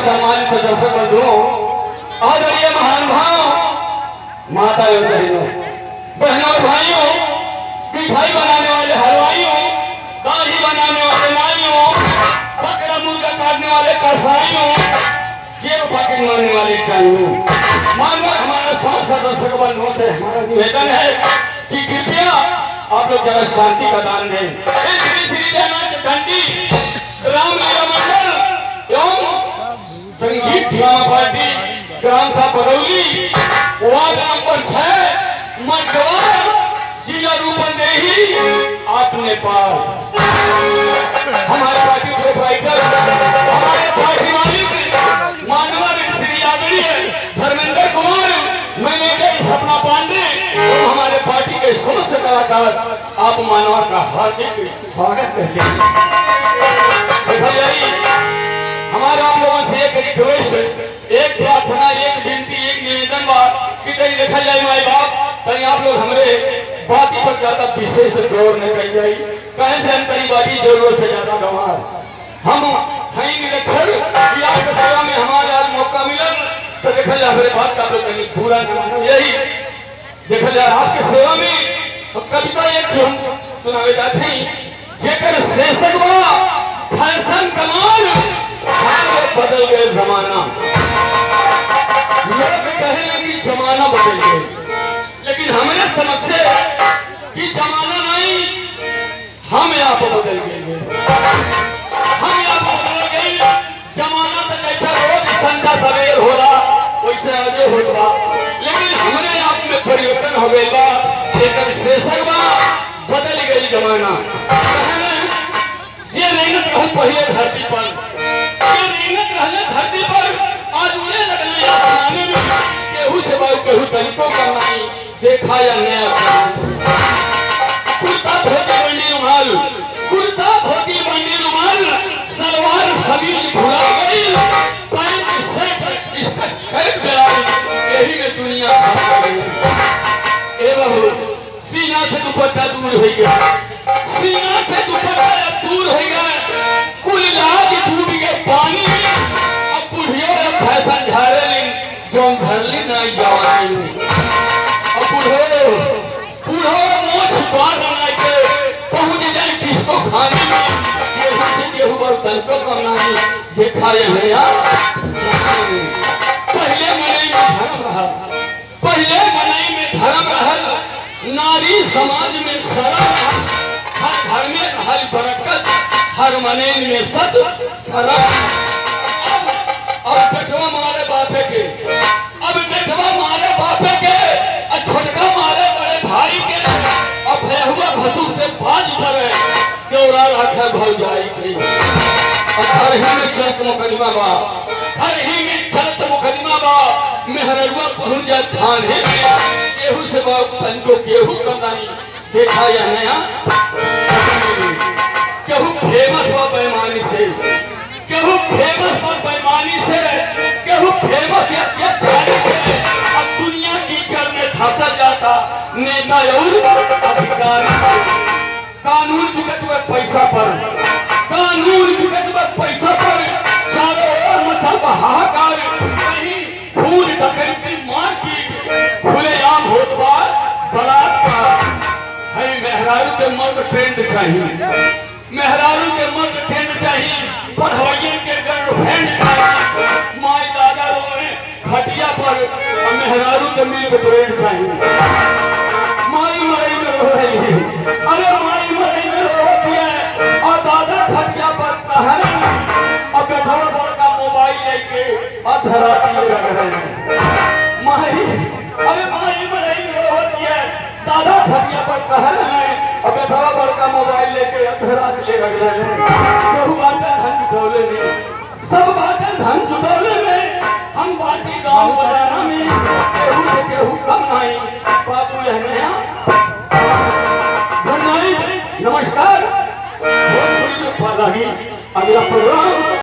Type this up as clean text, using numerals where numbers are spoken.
सम्मानित दर्शक बंधुओं, आदरणीय महान भाव, माता एवं बहनों और भाइयों, मिठाई बनाने वाले हलवाइयों, दाढ़ी बनाने वाले नाइयों, बकरा मुर्गा काटने वाले कसाइयों, जेब पकड़ने वाले चाइयों, मानवर हमारा सांसद दर्शक बंधुओं से हमारा निवेदन है कि कृपया आप लोग जरा शांति का दान दें। श्री श्री जगन्नाथ घंटी रामलीला मंडल एवं संगीत ड्रामा पार्टी ग्राम सा बदौली वार्ड नंबर 6 मझवार जिला रूपंदेही आप नेपाल। हमारे पार्टी प्रोपराइटर हमारे पार्टी मालिक मानवर श्री आदरणीय धर्मेंद्र कुमार, मैनेजर सपना पांडे और हमारे पार्टी के समस्त कलाकार आप मानवर का हार्दिक स्वागत करते हैं। हमारा आप लोगों से एक रिक्वेस्ट, एक प्रार्थना, एक विनती, एक निवेदन बात कि कहीं देखा जाए माई बाप, कहीं आप लोग हमारे बाती पर ज्यादा विशेष गौर न कर जाए, कहीं से हम कहीं बाकी जरूरत से ज्यादा गंवार हम हैं निरक्षर कि आपके सेवा में हमारा आज मौका मिला तो देखा जाए हमारे बात का लोग कहीं पूरा न मानो। यही देखा जाए आपकी सेवा में तो कविता एक जो हम सुनावे जाते हैं, जेकर शीर्षक बा फैशन कमाल बदल गए जमाना। लोग कहें कि जमाना बदल गए, लेकिन हमने समझते कि जमाना नहीं, हम आप बदल गए, हम आप बदल गए। जमाना तो जैसा रोज संध्या सवेर हो रहा वैसे आगे होगा, लेकिन हमने आप में परिवर्तन हो गया। एक शीर्षक बा बदल गई जमाना। ये मेहनत रहो पहले धरती पर, ये मेहनत रहने धरती पर, आज उड़े लगने आसमाने में, केहू से बाहू केहू तनिको करना ही देखा या नया कुर्ता धोती बंडी रुमाल, कुर्ता धोती बंडी रुमाल, सलवार समीज भुला गई, पैंट शर्ट इसका खरीद गई, यही में दुनिया खा गई। ए बहू, सीना से दुपट्टा दूर हो गया, सीना से दुपट्टा दूर हो गया, कुल लाज डूब गए पानी में। अब बुढ़ियों फैशन झारे ली जो घर ली ना जवानी, अब बुढ़ो बुढ़ो मोछ बार बना के पहुंच जाए किसको खाने में, केहू से केहू बर्तन को करना ही देखा है यार। पहले मनई में धर्म रहा, पहले मनई में धर्म रहा, नारी समाज में शरण, हर घर में हर बरकत, हर मने में सत फरक। अब बेटवा मारे बापे के, अब बेटवा मारे बापे के, छोटका मारे बड़े भाई के, अब हुआ भसुर से बाज पड़े चौरा रखे भौजाई के। घर ही में चलत मुकदमा बा, घर ही में चलत मुकदमा बा, मेहरवा पहुंच जाए थाने में, केहू से को केहू करना देखा या नया। केहू फेमस हुआ बेईमानी से, केहू फेमस हुआ बेईमानी से, केहू फेमस या अत्याचारी से। अब दुनिया की जड़ में धंसा जाता नेता और अधिकारी। कानून बिकत हुए पैसा पर, कानून बिकत हुए पैसा पर, चारों ओर मचा हाहाकार, कहीं खून डकैती मारपीट खुलेआम होत बा बलात्कार। है मेहरारू के मर्द ट्रेंड चाहिए, मेहरारू के मर्द ट्रेंड चाहिए, पढ़वैया के गर्लफ्रेंड चाहिए, माई दादा रोए खटिया पर, मेहरारू के मिल्क ब्रेड चाहिए। माई मरई में रो रही है, अरे माई मरई में रो दिया और दादा खटिया पर कहना, अब बेटा बड़ा मोबाइल लेके अधरा लग रहे हैं। माई